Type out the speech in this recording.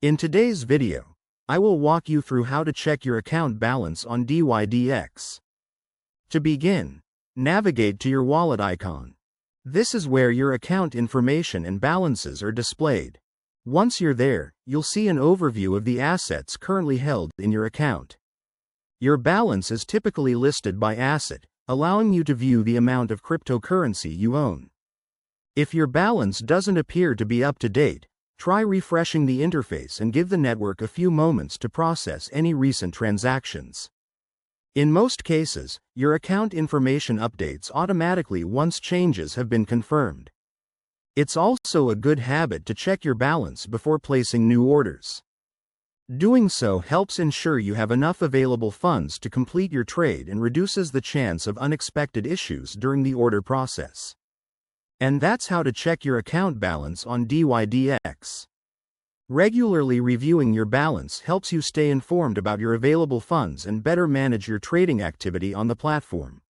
In today's video, I will walk you through how to check your account balance on dYdX. To begin, navigate to your wallet icon. This is where your account information and balances are displayed. Once you're there, you'll see an overview of the assets currently held in your account. Your balance is typically listed by asset, allowing you to view the amount of cryptocurrency you own. If your balance doesn't appear to be up to date, try refreshing the interface and give the network a few moments to process any recent transactions. In most cases, your account information updates automatically once changes have been confirmed. It's also a good habit to check your balance before placing new orders. Doing so helps ensure you have enough available funds to complete your trade and reduces the chance of unexpected issues during the order process. And that's how to check your account balance on dYdX. Regularly reviewing your balance helps you stay informed about your available funds and better manage your trading activity on the platform.